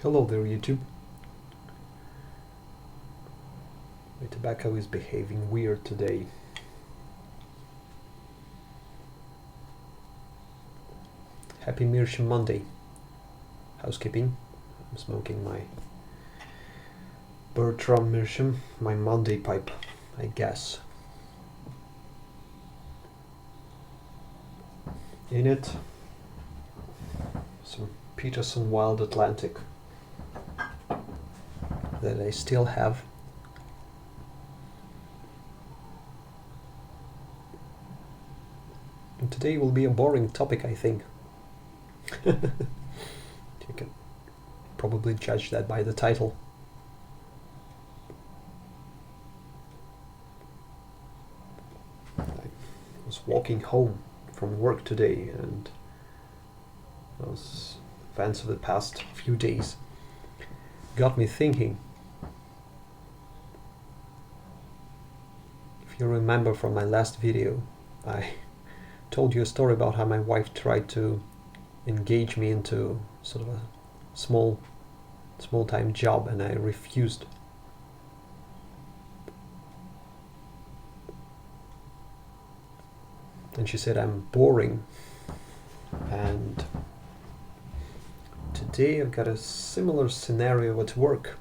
Hello there, YouTube. My tobacco is behaving weird today. Happy Meerschaum Monday. Housekeeping. I'm smoking my Bertram Meerschaum, my Monday pipe, I guess. In it, some Peterson Wild Atlantic that I still have. And today will be a boring topic, I think. You can probably judge that by the title. I was walking home from work today, and those events of the past few days got me thinking. If you remember from my last video, I told you a story about how my wife tried to engage me into sort of a small-time job, and I refused. And she said I'm boring. And today I've got a similar scenario at work.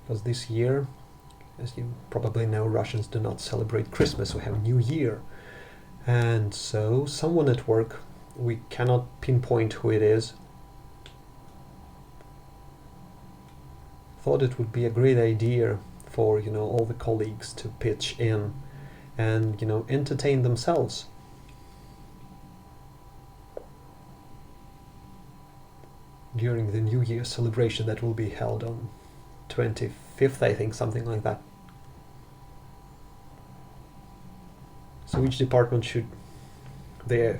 Because this year, as you probably know, Russians do not celebrate Christmas, we have New Year. And so someone at work, we cannot pinpoint who it is, thought it would be a great idea for, all the colleagues to pitch in and, entertain themselves. During the New Year celebration that will be held on 25th, I think, something like that. So each department should, that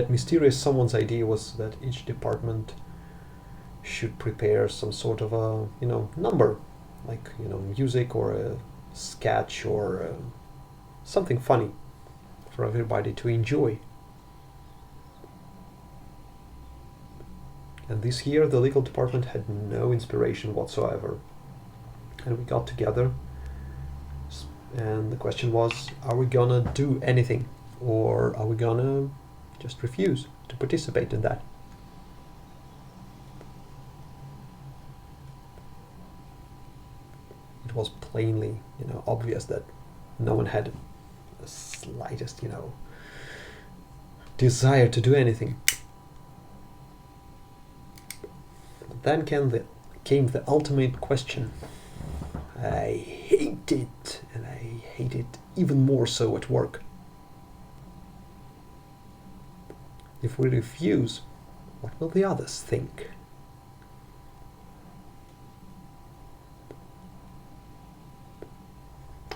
mysterious someone's idea was that each department should prepare some sort of a, number, like, music or a sketch or something funny for everybody to enjoy. And this year the legal department had no inspiration whatsoever. And we got together, and the question was, are we gonna do anything, or are we gonna just refuse to participate in that? It was plainly, obvious that no one had the slightest, desire to do anything. But then came the ultimate question. I hate it, and I hate it even more so at work. If we refuse, what will the others think?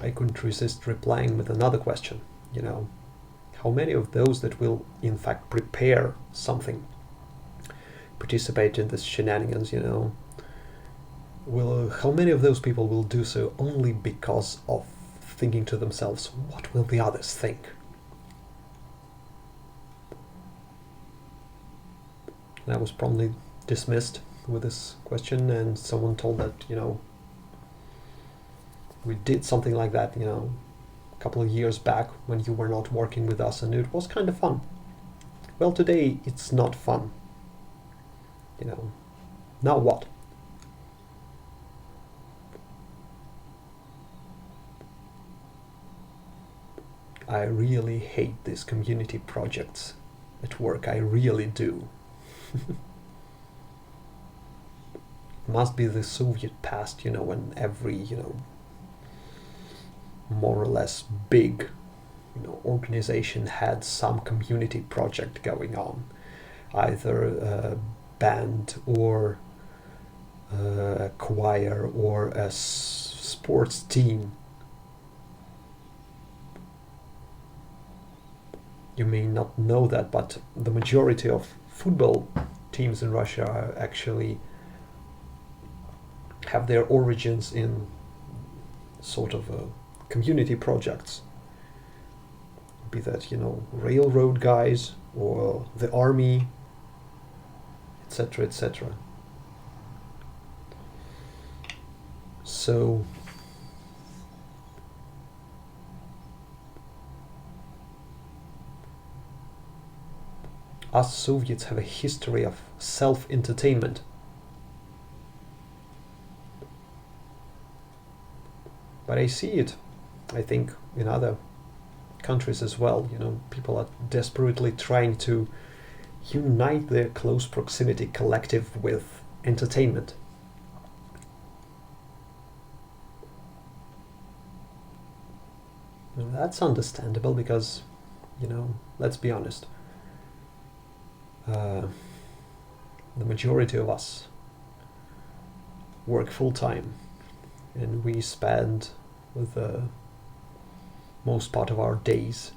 I couldn't resist replying with another question, how many of those that will in fact prepare something, participate in this shenanigans, how many of those people will do so only because of thinking to themselves, what will the others think? And I was promptly dismissed with this question, and someone told that, we did something like that, a couple of years back when you were not working with us, and it was kind of fun. Well, today it's not fun. Now what? I really hate these community projects at work. I really do. It must be the Soviet past, when every, more or less big, organization had some community project going on, either a band or a choir or a sports team. You may not know that, but the majority of football teams in Russia actually have their origins in sort of community projects. be that, railroad guys or the army, etc., etc. So us Soviets have a history of self-entertainment. But I see it, I think, in other countries as well. People are desperately trying to unite their close proximity collective with entertainment. That's understandable because, let's be honest, the majority of us work full time, and we spend the most part of our days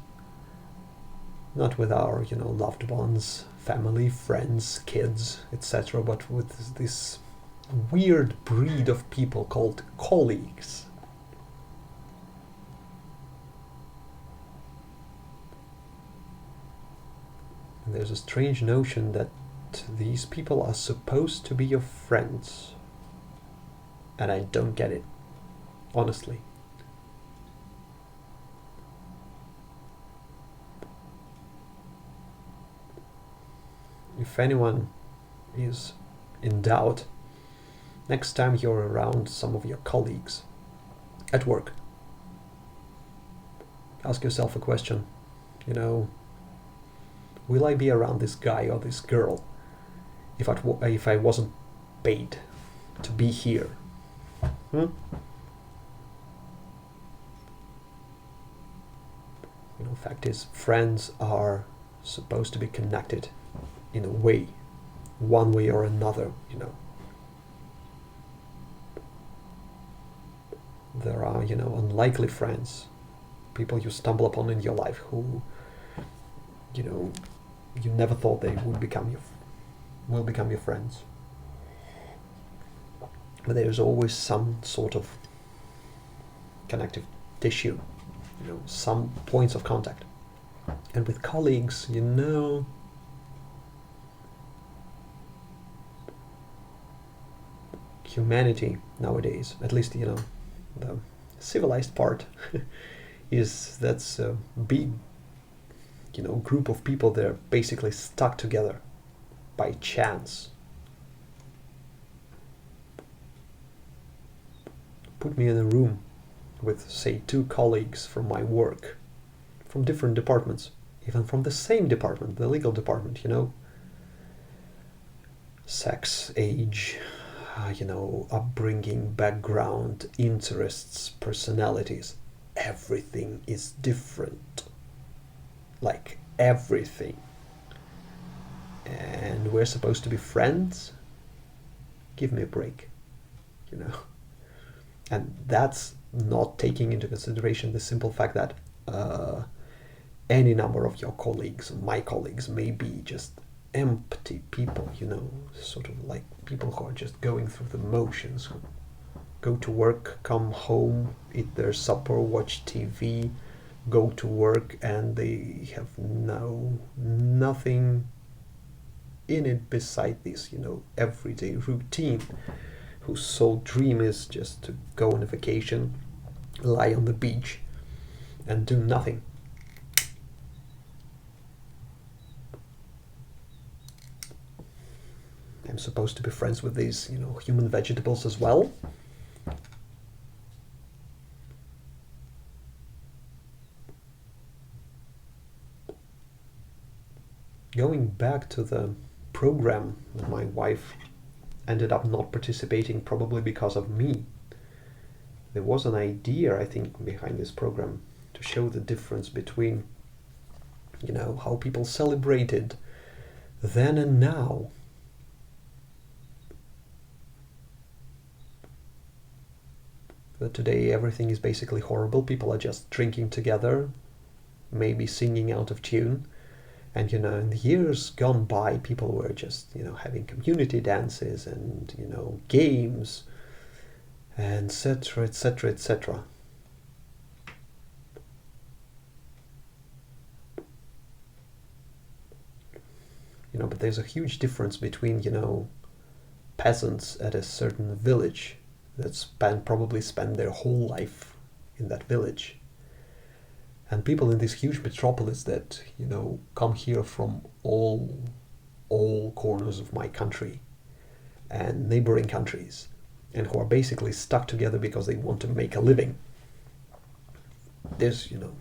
not with our loved ones, family, friends, kids, etc., but with this weird breed of people called colleagues. And there's a strange notion that these people are supposed to be your friends, and I don't get it, honestly. If anyone is in doubt, next time you're around some of your colleagues at work, ask yourself a question. Will I be around this guy or this girl if I wasn't paid to be here? Fact is, friends are supposed to be connected in a way, one way or another. There are unlikely friends, people you stumble upon in your life who you never thought they will become your friends. But there's always some sort of connective tissue, some points of contact. And with colleagues, humanity nowadays, at least the civilized part, is that's a big group of people that are basically stuck together by chance. Put me in a room with, say, 2 colleagues from my work, from different departments, even from the same department, the legal department, sex, age, upbringing, background, interests, personalities, everything is different. Like everything. And we're supposed to be friends? Give me a break. And that's not taking into consideration the simple fact that any number of your colleagues, my colleagues, may be just empty people, sort of like people who are just going through the motions, who go to work, come home, eat their supper, watch TV, go to work, and they have nothing in it beside this, everyday routine, whose sole dream is just to go on a vacation, lie on the beach, and do nothing. I'm supposed to be friends with these, human vegetables as well. Going back to the program, my wife ended up not participating probably because of me. There was an idea, I think, behind this program to show the difference between, how people celebrated then and now. That today everything is basically horrible. People are just drinking together, maybe singing out of tune. And in the years gone by, people were just having community dances and games, and etc., etc., etc. But there's a huge difference between, peasants at a certain village that probably spend their whole life in that village, and people in this huge metropolis that, come here from all corners of my country and neighboring countries, and who are basically stuck together because they want to make a living. There's, you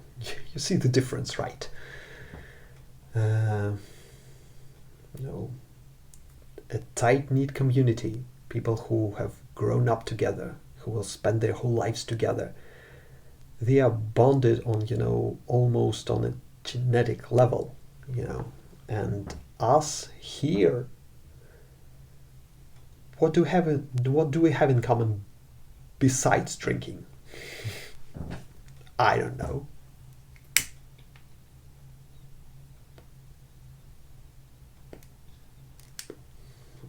see the difference, right? Uh, a tight-knit community, people who have grown up together, who will spend their whole lives together. They are bonded on, almost on a genetic level, and us here, what do we have in common besides drinking? I don't know.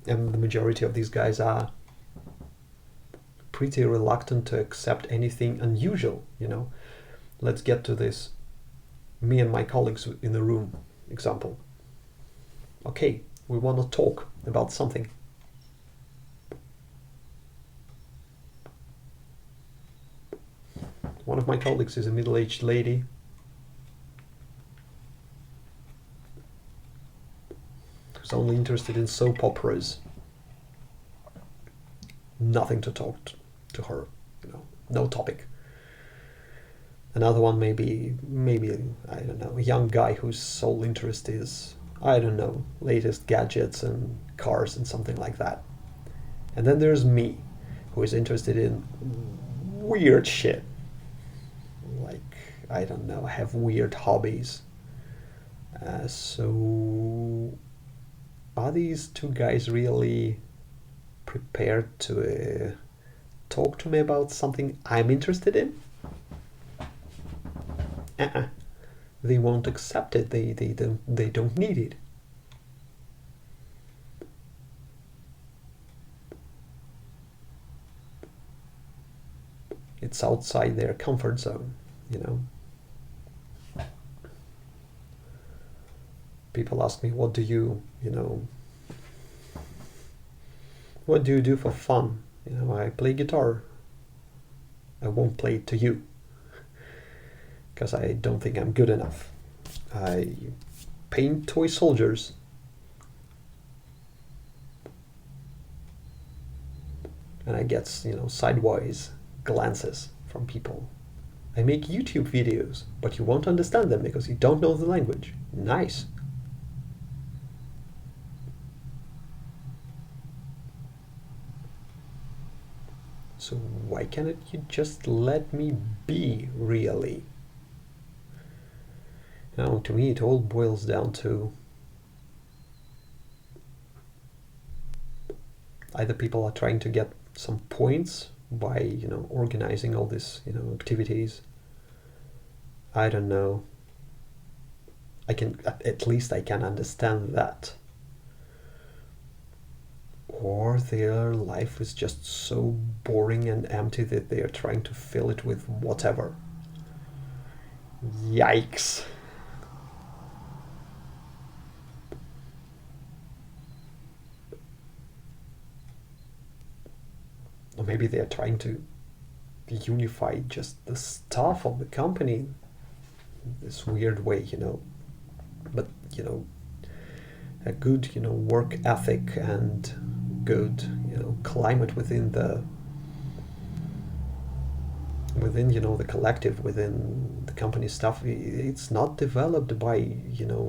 And the majority of these guys are pretty reluctant to accept anything unusual, Let's get to this me and my colleagues in the room example. Okay, we want to talk about something. One of my colleagues is a middle-aged lady. Who's only interested in soap operas. Nothing to talk to her, no topic. Another one maybe I don't know, a young guy whose sole interest is, I don't know, latest gadgets and cars and something like that. And then there's me, who is interested in weird shit. Like, I don't know, have weird hobbies. So are these two guys really prepared to talk to me about something I'm interested in? They won't accept it. They don't need it. It's outside their comfort zone, People ask me, what do you do for fun? I play guitar. I won't play it to you, because I don't think I'm good enough. I paint toy soldiers. And I get, sideways glances from people. I make YouTube videos, but you won't understand them because you don't know the language. Nice. So why can't you just let me be, really? To me it all boils down to either people are trying to get some points by, organizing all this, activities. I don't know. At least I can understand that. Or their life is just so boring and empty that they are trying to fill it with whatever. Yikes. Or maybe they are trying to unify just the staff of the company this weird way, But, a good, work ethic and good, climate within the collective, within the company stuff. It's not developed by,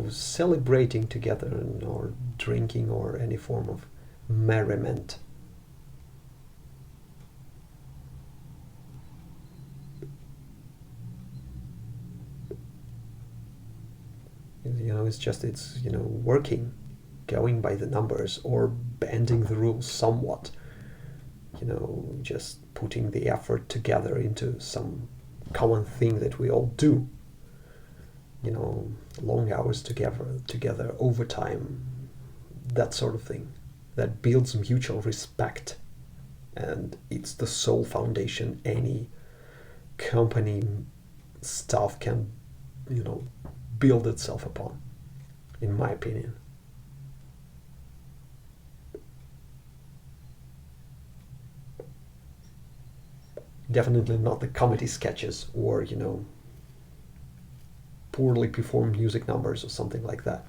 celebrating together or drinking or any form of merriment. It's working, going by the numbers or bending the rules somewhat, just putting the effort together into some common thing that we all do, long hours together, overtime, that sort of thing, that builds mutual respect. And it's the sole foundation any company staff can, build itself upon, in my opinion. Definitely not the comedy sketches or, poorly performed music numbers or something like that.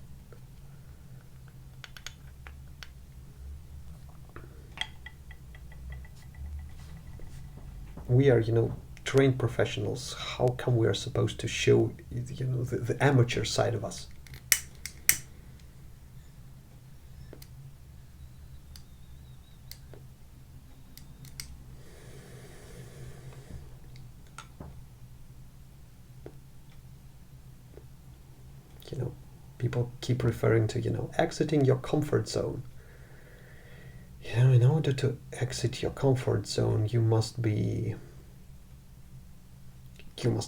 We are, trained professionals. How come we are supposed to show, the amateur side of us? People keep referring to, exiting your comfort zone. In order to exit your comfort zone, you must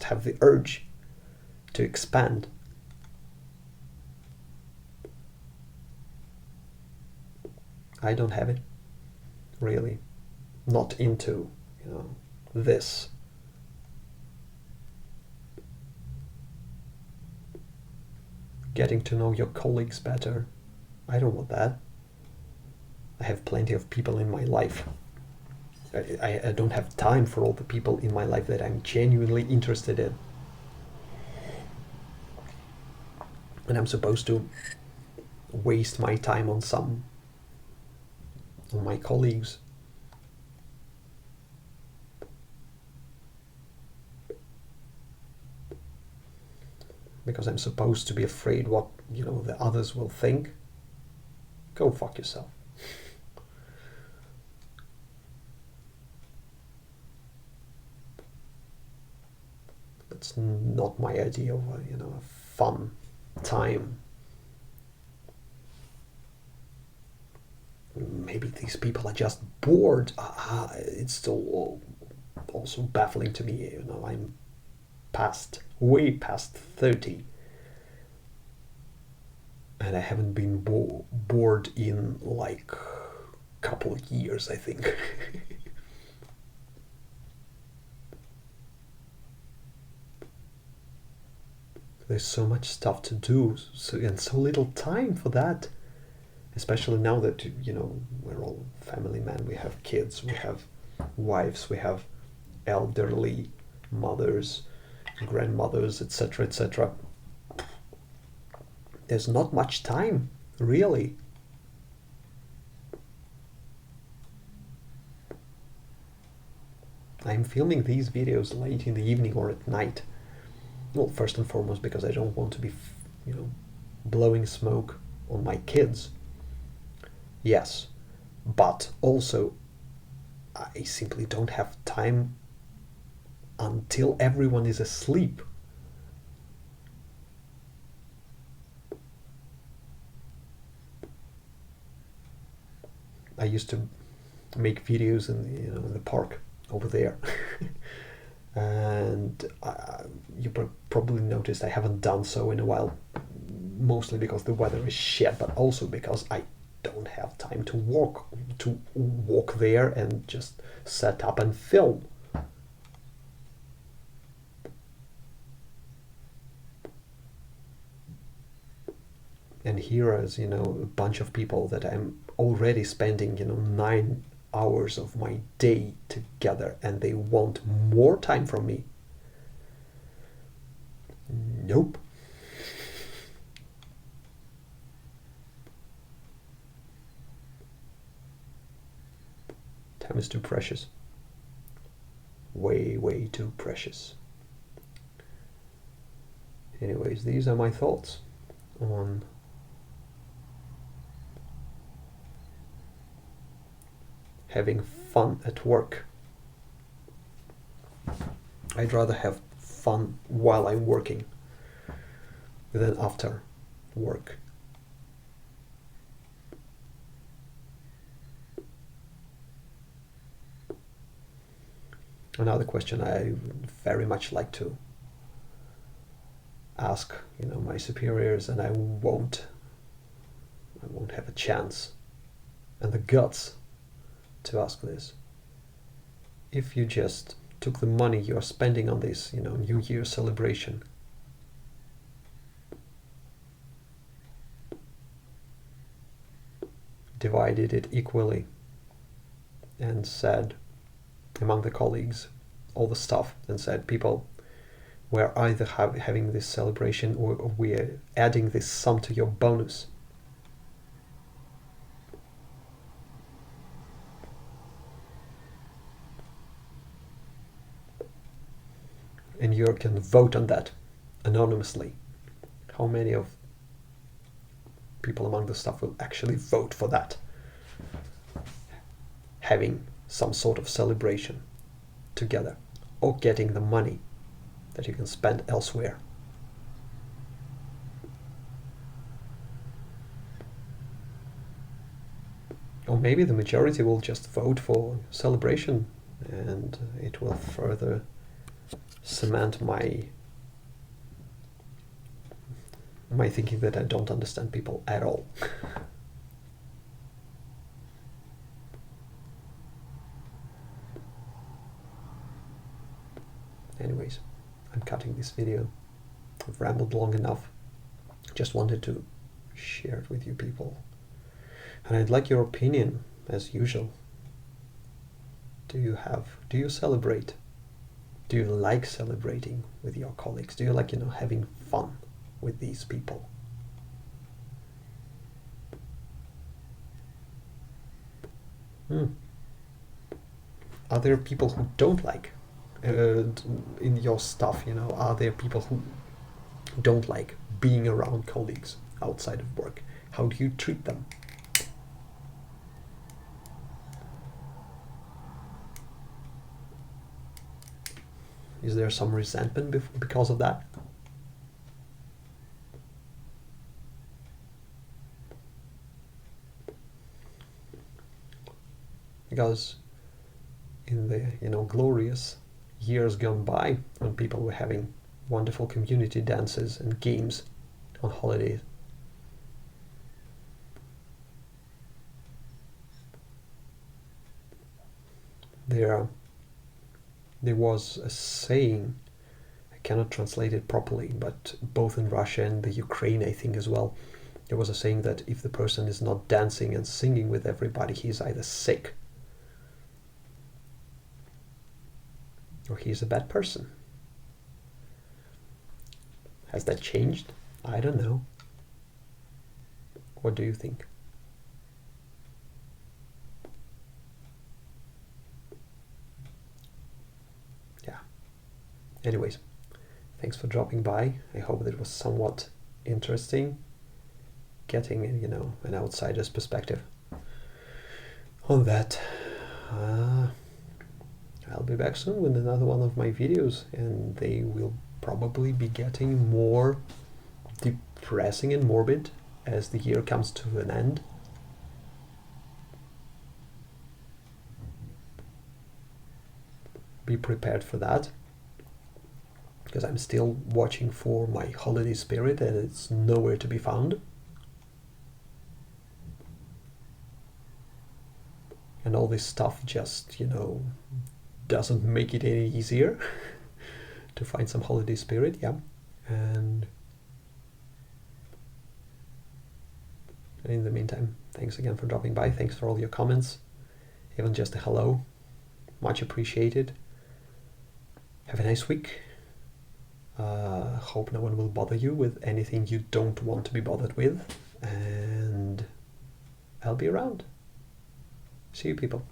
have the urge to expand. I don't have it, really. Not into, this. Getting to know your colleagues better. I don't want that. I have plenty of people in my life. I don't have time for all the people in my life that I'm genuinely interested in. And I'm supposed to waste my time on my colleagues. Because I'm supposed to be afraid what, the others will think. Go fuck yourself. That's not my idea of a fun time. Maybe these people are just bored. It's still also baffling to me. I'm way past 30, and I haven't been bored in like a couple of years, I think. There's so much stuff to do, and so little time for that. Especially now that, we're all family men, we have kids, we have wives, we have elderly mothers, grandmothers, etc., etc. There's not much time, really. I'm filming these videos late in the evening or at night. Well, first and foremost because I don't want to be, blowing smoke on my kids. Yes, but also I simply don't have time until everyone is asleep. I used to make videos in the park over there. And you probably noticed I haven't done so in a while, mostly because the weather is shit, but also because I don't have time to walk there and just set up and film. And here is, a bunch of people that I'm already spending, 9 hours of my day together, and they want more time from me. Nope. Time is too precious. Way, way too precious. Anyways, these are my thoughts on having fun at work. I'd rather have fun while I'm working than after work. Another question I very much like to ask, my superiors, and I won't have a chance and the guts to ask this. If you just took the money you're spending on this, New Year celebration, divided it equally, and said among the colleagues, all the stuff and said people were either having this celebration or we're adding this sum to your bonus. And you can vote on that anonymously. How many of people among the staff will actually vote for that? Having some sort of celebration together, or getting the money that you can spend elsewhere. Or maybe the majority will just vote for celebration, and it will further cement my thinking that I don't understand people at all. Anyways, I'm cutting this video. I've rambled long enough. Just wanted to share it with you people. And I'd like your opinion, as usual. Do you celebrate? Do you like celebrating with your colleagues? Do you like, having fun with these people? Are there people who don't like in your stuff? Are there people who don't like being around colleagues outside of work? How do you treat them? Is there some resentment because of that? Because in the glorious years gone by, when people were having wonderful community dances and games on holidays, there was a saying, I cannot translate it properly, but both in Russia and the Ukraine, I think as well, there was a saying that if the person is not dancing and singing with everybody, he's either sick or he's a bad person. Has that changed? I don't know. What do you think? Yeah. Anyways, thanks for dropping by. I hope that it was somewhat interesting, getting an outsider's perspective on that. I'll be back soon with another one of my videos, and they will probably be getting more depressing and morbid as the year comes to an end. Be prepared for that, because I'm still watching for my holiday spirit and it's nowhere to be found. And all this stuff just, doesn't make it any easier to find some holiday spirit, yeah. And in the meantime, thanks again for dropping by. Thanks for all your comments, even just a hello. Much appreciated. Have a nice week. Hope no one will bother you with anything you don't want to be bothered with. And I'll be around. See you, people.